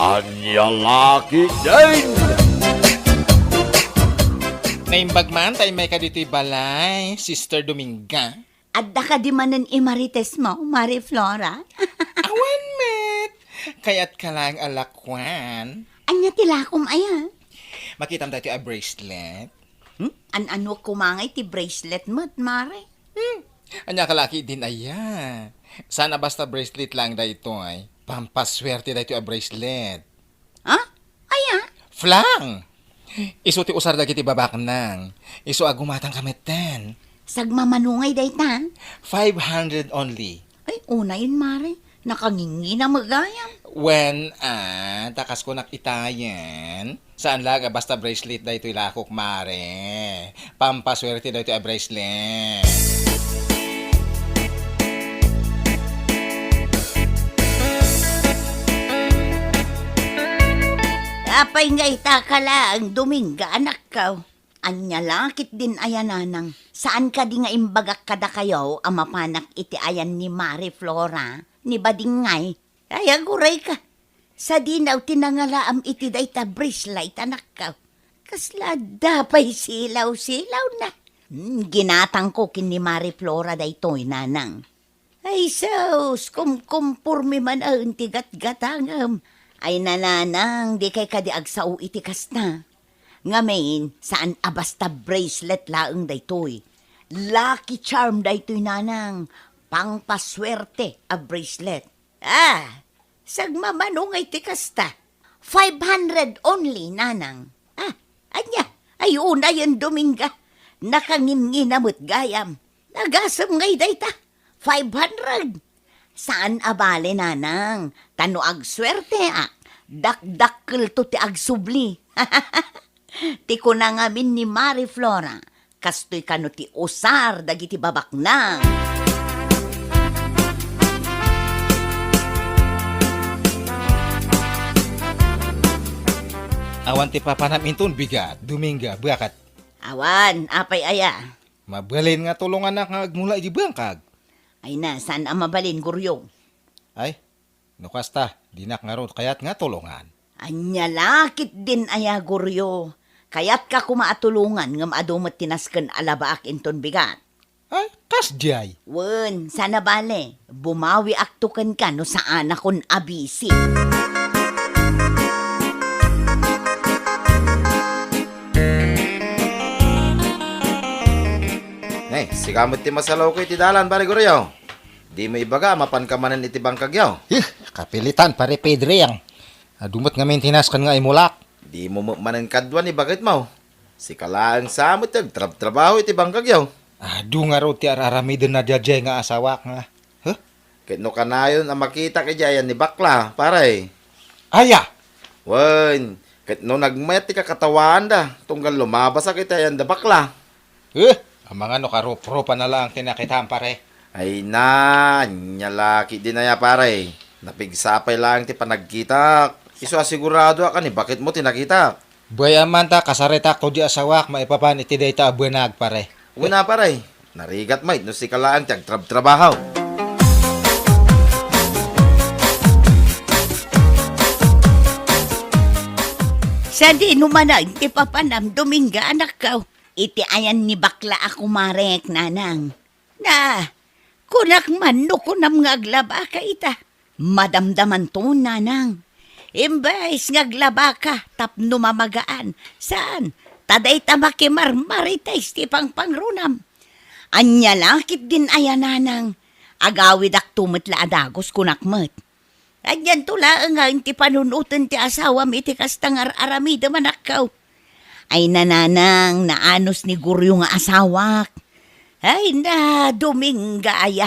Anya laki din! Naimbag man tayo may kadito'y balay, Sister Dominga. Adda ka di manan imarites mo, Mari Flora. Awan, met. Kaya't ka lang alakwan. Anya tilakom aya. Makitam tayo a bracelet. An-ano kumangay ti bracelet mo, Mare? Anya kalaki din aya. Sana basta bracelet lang da ito ay. Pampaswerte da ito a bracelet. Ha? Aya? Flang! Isu ti usar dagiti babak nang. Isu agumatang kameten. Sagmamanungay dayta. 500 only. Ay, una yun, Mare. Nakangingi na magayam. When, takas ko nakitayan. Saan laga basta bracelet da ito'y lakok, mare. Pampaswerte da ito'y bracelet. Apay nga itaka lang, Dominga, anak ka. Anya lakit din ayananang. Saan ka di nga imbagak kada kayo ang mapanak iti ayan ni Mari Flora, ni Badingay? Ay, aguray ka. Sa dinaw tinangalaam iti dayta bracelet, anak ka. Kasla dapay silaw-silaw na. Ginatang ko kin ni Mari Flora daytoy, nanang. Ay, sus, kumkumpurmi man ang tigat-gatangam. Ay, nananang, di kay kadiag sao iti kasta. Ngamin, saan abasta bracelet laeng daytoy. Lucky charm daytoy, nanang. Pangpaswerte a bracelet. Sagmamanungay ti kasta. 500 only, nanang. Anya, ay una yan, Dominga. Nakangin-nginamot gayam. Nagasam ngay dayta. 500. Saan abale, nanang? Tano ag swerte, Dakdakkel to ti ag subli. Ti ko na ngamin ni Mari Flora. Kastoy kano ti usar dagiti babak na. Awan ti papanam inton bigat, Dominga, bakat. Awan, apay aya. Mabalin nga tulungan na nga agmula iti bangkag. Ay na, saan ang mabalin, Guryo? Ay, nukasta, dinak nga ron, kaya't nga tulungan. Anya lakit din aya, Guryo. Kaya't ka kumaatulungan ngam adumat tinasken alabaak inton bigat. Ay, kasjay. Wen, sana bale, bumawi aktukan ka no saan akon abisi. Sikamot ti masalaw ko iti dalan, pare Guryo. Di may ibaga, mapan ka manan iti bangkag yaw. Kapilitan, pare Pedro yang. Dumot nga maintenance kan nga imulak. Di mo manan kadwan ni bakit mo. Si kalaang samot yung trabaho iti bangkag yaw. Nga ro ti araramidin na diyadya nga asawak nga. Kahit no kanayon ang makita kay Jayan ni bakla, pare. Aya! Wen, kahit no nagmayat ti kakatawaan da, tunggal lumabas sa kita yan da bakla. Ang mga karup-rupa na lang tinakitaan, pare. Ay na, nyalaki din na ya, pare. Napigsapay lang ti panagkita. Iso asigurado ka ni bakit mo tinakita. Bayaman ta, kasaritak to di asawak, maipapan iti dayta abuenag, pare. Una, pare. Narigat mait no si kalaang tiyag trabaho. Sa di numanag, ti papanam, Dominga, anak ka. Iti ayan ni bakla ako marek, nanang. Na, kunak man no kunam ngaglaba ka ita. Madamdaman to, nanang. Imbes ngaglaba ka, tapno mamagaan. Saan? Taday tamakimarmaritais ti pangrunam. Anya lakit din ayan, nanang. Agawid ak tumitla adagos kunakmat. Anyan tula nga ti panunutan ti asawam iti kastangar aramida manakaw. Ay nananang, naanos ni Guryo nga asawak. Ay na, Dominga aya.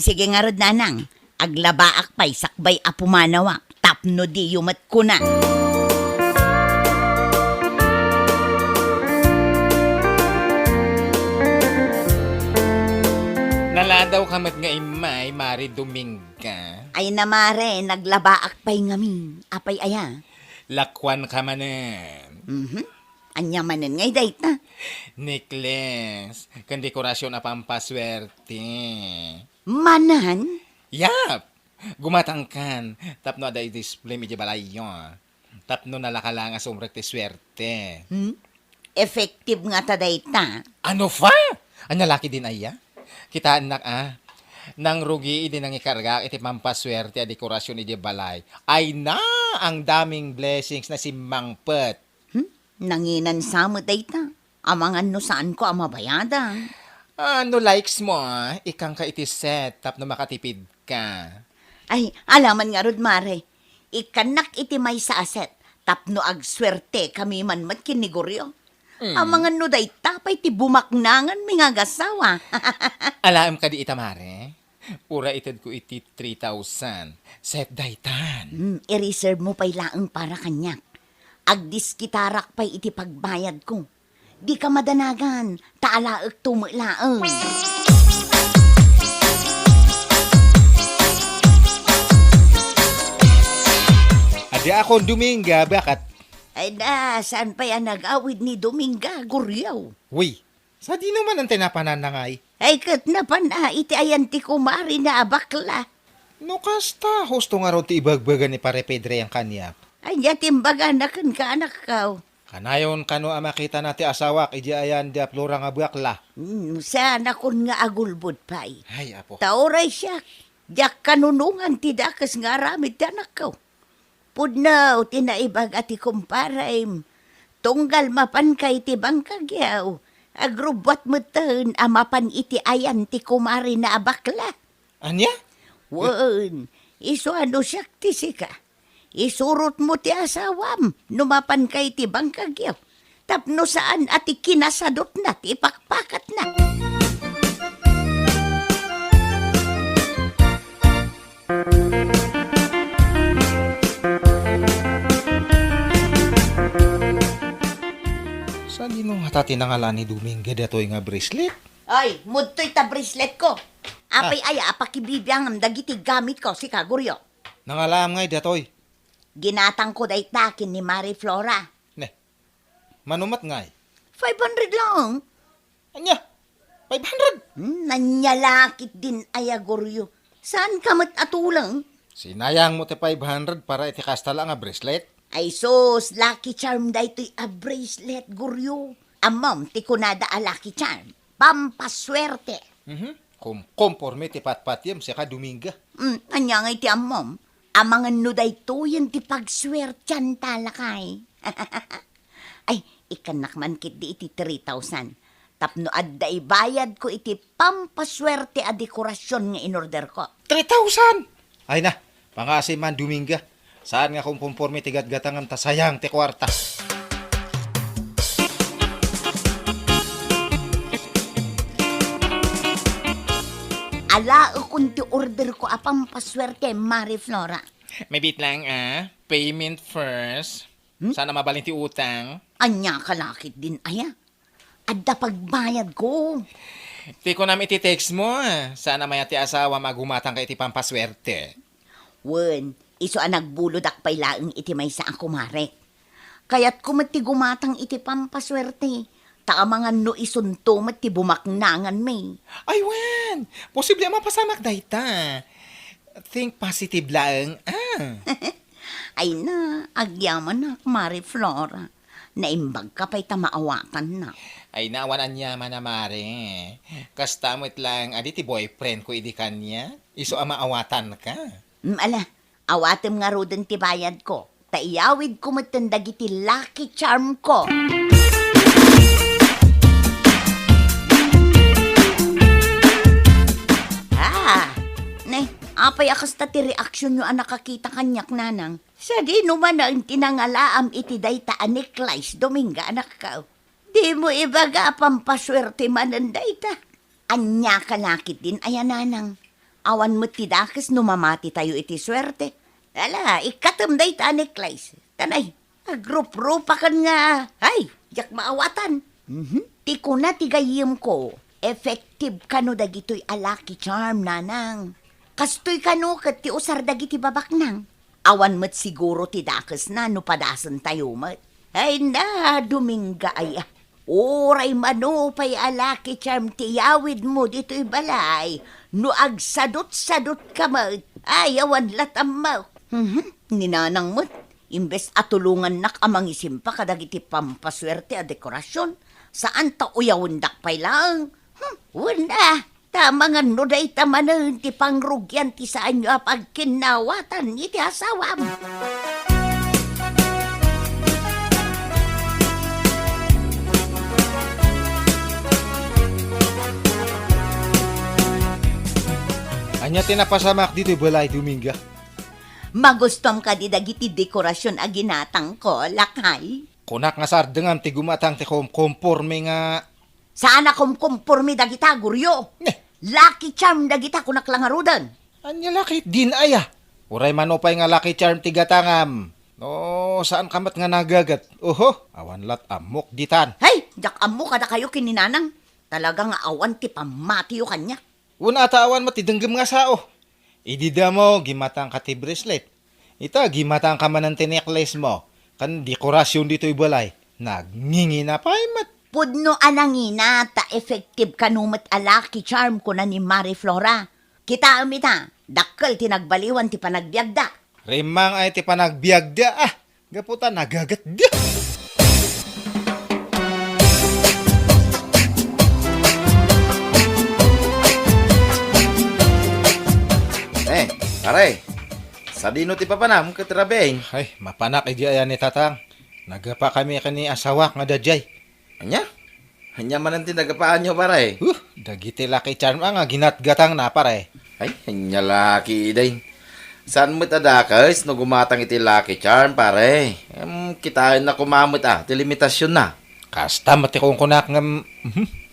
Sige nga rod, nanang, aglabaak pa'y sakbay apumanawak, tapno di yumat ko na. Naladaw kamat nga imay, Mari Dominga. Ay na, Mare, naglabaak pa'y ngamin, apay aya. Lakwan ka manen. Anya manen ngay dayt na. Necklace, kan dekorasyon na pampaswerte. Manan? Yap! Gumatangkan. Tapno ada display medyo balayo. Tapno nalakalang asumrek ti swerte. Effective nga ta dayta. Ano fa? Anya laki din aya? Kita anak nang rugi idi nang ikarga iti pampaswerte a dekorasyon iti balay. Ay na ang daming blessings na si Mangpet. Nanginan sa mo dayta. Amangan no saan ko ang mabayadang. Ano likes mo, ikang ka iti set tapno makatipid ka. Ay, alaman nga rod, Mare. Ikanak iti may sa aset. Tapno ag swerte kami man mat kiniguryo. Ang mga nuday tapay ti bumaknangan mi nga gasawa. Alam ka di itamare? Ura ited ko iti 3,000. Set daytan. I-reserve mo pa'y laang para kanyak. Agdiskitarak pa'y iti pagbayad ko. Di ka madanagan, taalaak tumulaang. Adi ako Dominga, bakit? Ay na, saan pa yan nag-awid ni Dominga, Guryaw? Uy, sa di naman ang tinapananangay. Ay kat na pa na, iti ayan ti kumari na abakla. No kasta, husto nga ron ti ibagbagan ni Pare Pedre ang kanyak. Ay timbaga na kan ka anak ka. Kanayon kano ang makita nati asawak, iji ayan di aplura nga bakla. Sana kun nga agulbod pa'y. Ay, apo. Tauray siya, diyak kanunungan ti dakas nga ramid ti anak ka. Pudnaw, tinaibag ati kumparaim. Tunggal mapan kay ti bangkagyaw. Agrubot mo tan, amapan iti ayan ti kumari na abakla. Anya? Wan, iso ano siya ti sika. Isurot mo ti asawam, numapan kay ti bangkagyaw. Tapno saan ati kinasadot na ti pakpakat na. Saan di nung hatati nangalan ni Dominga datoy nga bracelet? Ay, mudtoy ta bracelet ko. Apay aya, apakibibiyang ang dagiti gamit ko, si Kaguryo. Nangalam ngay datoy. Ginatang ko day takin ni Marie Flora. Ne, manumat ngay. 500 lang. Anya? 500? Nanyalakit din aya, Guryo. Saan ka mat atulang? Sinayang mo ti 500 para iti kasta lang nga bracelet. Ay sos, lucky charm da ito'y a bracelet, Guryo. Amam, ti kunada a lucky charm. Pampaswerte. Komporme ti patpatyam siya ka Dominga. Anya nga iti amam. Amangan no da ito yung ti pagswertyan talakay. Ay, ikanak man kit di iti 3,000. Tapno adda ibayad ko iti pampaswerte a dekorasyon nga inorder ko. 3,000! Ay na, pangasi man Dominga. Saan nga kung pumporme ti gatgatangan ta sayang ti kwarta. Ala kung ti order ko a pampaswerte, Marie Flora. May bit lang payment first. Sana mabalin ti utang. Anya kalakit din aya. Adda pagbayad ko. Ti ko namin iti-text mo. Sana maya ti asawa magumatang kay iti pampaswerte. Wen, iso ang nagbulodak pa'y laeng iti may sa ako, Mare. Kaya't kumati gumatang iti pampaswerte. Taamangan no isunto mat ti bumaknangan may. Ay, wen! Posible mapasamak dayta. Think positive lang. Ay na, agyaman na, Marie Flora. Naimbag ka pa'y tamaawatan na. Ay, naawanan niya manamare. Kastamot lang, adi ti boyfriend ko idi kanya. Iso maawatan ka. Ala, awatem nga roden ti bayad ko. Taiyawid ko matandag iti lucky charm ko. Apay akas ta ti reaksyon nyo ang nakakita kanyak nanang. Sa di naman ang tinangalaam iti dayta aniklice Dominga anak ka. Di mo ibaga pampaswerte manan dayta. Anya kalakit din ayan nanang. Awan mo ti dakes numamati tayo iti swerte. Ala, ikatam dayta aniklice. Tanay, agrup-rupa kan nga. Ay, yak maawatan. Ti ko na tigayim ko. Effective kano dagitoy alaki charm nanang. Kastoy kano kat ti usar dagiti babaknang. Awan mat siguro ti dakes na no padasan tayo mat. Ay na, Dominga ay. Oray mano pa'y alaki charm ti yawid mo dito'y balay. No agsadot-sadot ka mat. Ayawan latamaw. Ninanang mo't, imbes atulungan nak amang isimpa kadagiti pampaswerte a dekorasyon, saan ta uyawundak pay lang? Wala, tamangan no day tamanan ti pangrugyan ti saan nyo pagkinawatan iti asawam. Anya tinapasamak dito balay Dominga. Magustom ka di dagiti dekorasyon a ginatang ko, lakay. Kunak nga sardengam ti gumatang ti komporme nga. Saan akom kumpurmi dagita, guryo? Lucky charm dagita kunak lang arudan. Anya lakit din aya. Uray manopay nga lucky charm ti gatangam. No, saan kamat nga nagagat? Oho, awan lat amok ditan. Hey, jak amo kada kayo kininanang. Talagang awan ti pamatiyo kanya. Una atawan mo ti denggem nga sao. Idida mo, gimatang ka ti bracelet. Ita, gimatang ka man ang tinekles mo. Kan dekorasyon dito'y balay. Nagngingi na pa mat. Pudno anangina ta effective kanumat a lucky charm ko na ni Marie Flora. Kita amita, dakkel tinagbaliwan ti panagbiagda. Rimang ay ti panagbiagda ah. Gaputa nagagatda. Pare, sa dino ti papanam katrabeng. Ay, mapanak iji ayan ni tatang. Nagapa kami kani asawak nga dajay. Anya? Hanya man ang tinagapaan nyo, pare. Dagiti laki charm nga ginatgatang na pare. Ay, hanya laki day. Saan mo tadakas no gumatang iti lucky charm, pare? Kitain na kumamot ti limitasyon na. Kasta mati kong kunak nga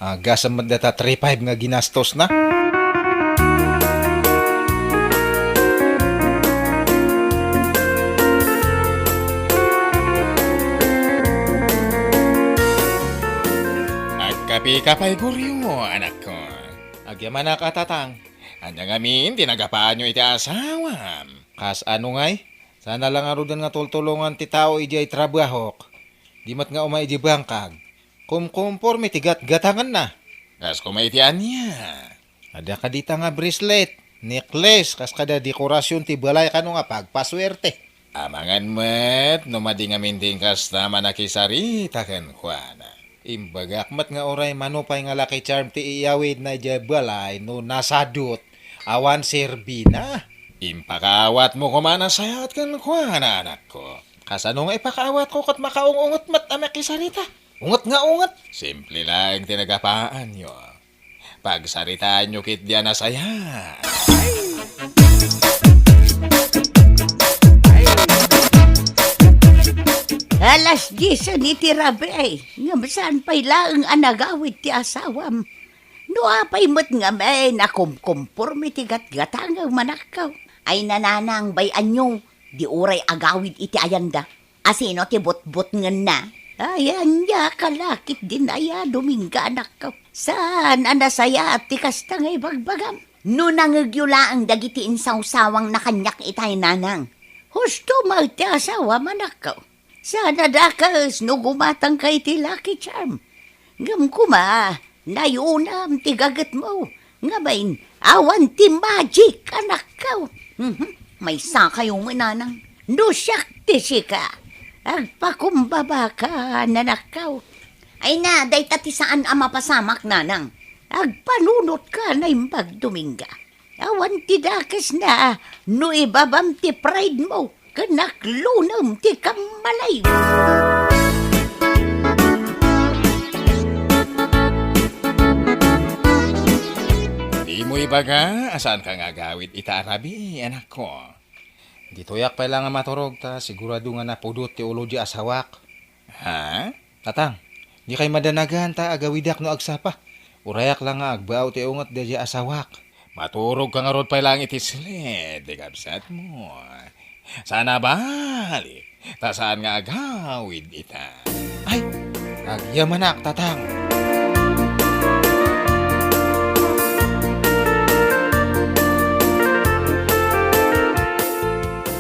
aga sa madata 3-5 nga ginastos na. Kapay guryo, anak ko. Agyaman na katatang. Anyang amin, tinagapaan nyo iti asawam. Kas ano ngay? Sana lang arudan nga tultulungan ti tao iji ay trabahok. Di mat nga umay iji bangkag. Kumkumpor mi tigat-gatangan na. Kas kumay iti anya. Ada kadita nga bracelet, necklace, kas kada dekorasyon ti balay kano nga pagpaswerte. Amangan met, numadi nga minting kas naman nakisarita ken kuana. Imbagak mat nga oray manupay nga lucky charm ti iyawid na ija balay no nasadot awan serbina. Impakaawat mo kumana sayat kan kuana anak ko. Kasano nga ipakaawat ko kat makaungungot mat anak kisarita. Ungot nga ungot. Simple lang tinagapaan nyo. Pagsaritaan nyo kit diyan na sayat. Alas 10 ni ti rabi ay. Nga saan pa'y laang anagawid ti asawam. No apay mo't nga may nakumkumpor mi ti gatgatang ang manakaw. Ay nananang bay anyo, di uray agawid iti ayanda. Asino ti bot-bot nga na. Ayan ya kalakit din aya Dominga anak ko. Saan anasaya at ti kasta ngay bagbagam. No nangagyula ang dagiti insawsawang na kanyak itay nanang. Husto magti asawa manak ko. Sana dakas no gumatang kay ti lucky charm. Ngam kuma, nayunam ti gagat mo. Ngabain, awan ti magic anak ko. May sa kayong nanang. No siyak ti sika. Agpakumbaba ka nanakaw. Ay na, day tati saan ang mapasamak nanang. Agpanunot ka na imbag Dominga. Awan ti dakas na, no ibabam ti pride mo. Kanaklunam ti kamalay. Di mo ibaga, asaan ka nga gawid itaarabi, anak ko. Ditoyak pa lang nga maturog ta, sigurado nga napudot ti ulo di asawak. Ha? Tatang, di kay madanagan ta agawidak no agsapa. Urayak lang nga agbaw ti ungot di asawak. Maturog ka nga rod pa lang iti sled, di kapsat mo. Sana bali, ta saan nga agawid ita. Ay, agyamanak, tatang.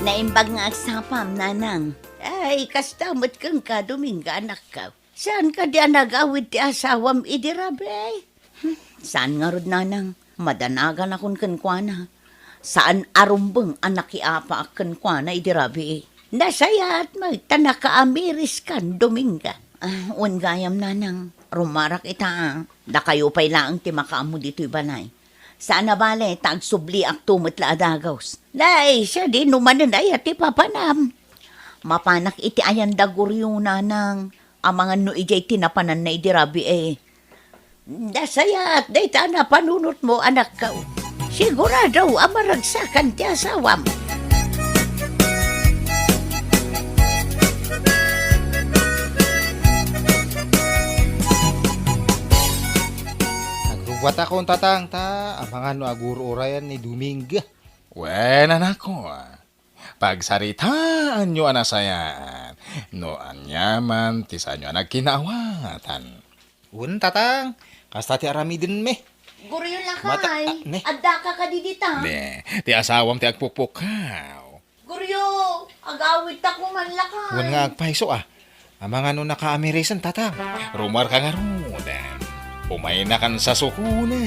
Naimbag nga agsapam, nanang. Ay, kastamot kang ka, Dominga, anak ka. Saan ka di nagawid ti asawam idirabe? Saan nga rod, nanang? Madanagan akong kankwana. Saan arumbeng anak iapa akan kwa na idirabi. Nasayat magtanaka amiris kan Dominga. Un gayam nanang rumarak ita. Da kayo pa'y laang ti makaamu dito'y balay. Sana bale tagsubli ak tumot la adagaws. Day siya di numanan ay ati papanam. Mapanak iti ayan daguryo nanang. Amangan no ijay tinapanan na idirabi Nasayat day ta na panunot mo anak ka. Sigurado amaragsakan ti asawam. Agrubat akong tatang ta, amangan no agur-urayan ni Dominga. Wen anako, pagsaritaan nyo anasayan, no anyaman ti sa nyo nagkinawatan. Un tatang, kasta ti arami din me. Guryo Mata- lakay. ne. Adda ka kadidita. Ne, ti asawam ti agpukpukaw. Guryo, agawit ako man lakay. Un nga agpaiso amangan no nakaamirisan tatang, rumar ka nga rudan. Umay na kan sa sukunan.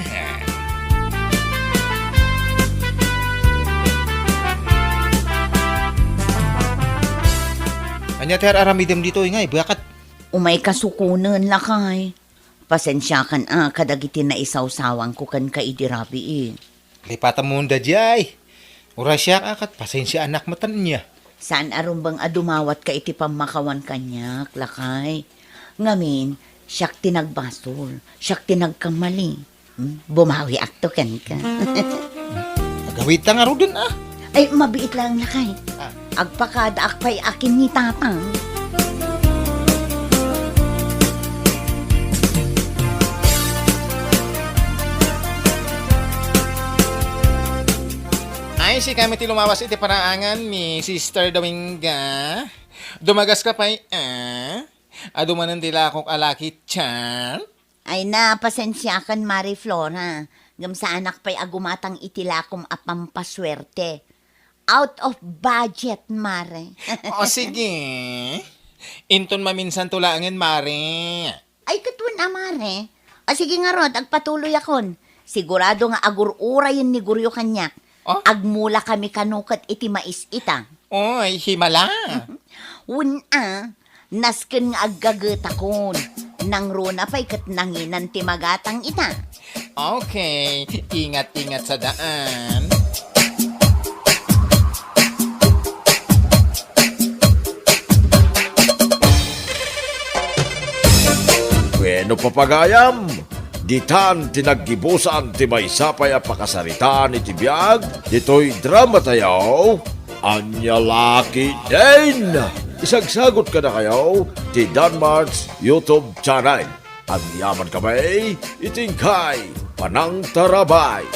Anya ter aramidem dito ingay, bakat Umay kasukunan lakay. Pasensya kan kadagiti na isawsawang ko kan kaidirabi lipatan mo da jay. Ura siya kakat, pasensya anak matan niya. Saan arumbang adumawat ka iti pamakawan kanyak, lakay. Ngamin, siyak tinagbasol, siyak tinagkamali. Bumawi akto kan ka. Agawit ta nga ro dun Ay, mabiit lang lakay. Ah. Agpakada akpay akin ni tatang. Ay, si kami ti lumawas iti paraangan ni Sister Dominga. Dumagas ka pa'y, adumanan tila akong alaki chan. Ay na, pasensya kan Mari Flora. Ngam sa anak pa'y agumatang itilakom apampaswerte. Out of budget, Mare. O sige. Inton maminsan tulangin, Mare. Ay, katwan Mare. O sige nga rod, agpatuloy akon. Sigurado nga agur-urayin ni Guryo kanyak. Oh? Agmula kami kanukat iti mais ita. Oy, himala. Nasken nga aggagetakon. Nang runa pa'y kat nanginan ti magatang ita. Okay, ingat-ingat sa daan. Bueno papagayam, ditan tinaggibusan ti may sapay a pakasaritaan iti biyag, dito'y drama tayaw, Anya Laki din! Isagsagot ka na kayo, ti Danmarks YouTube channel. Ang yaman kamay, itingkay, panang tarabay.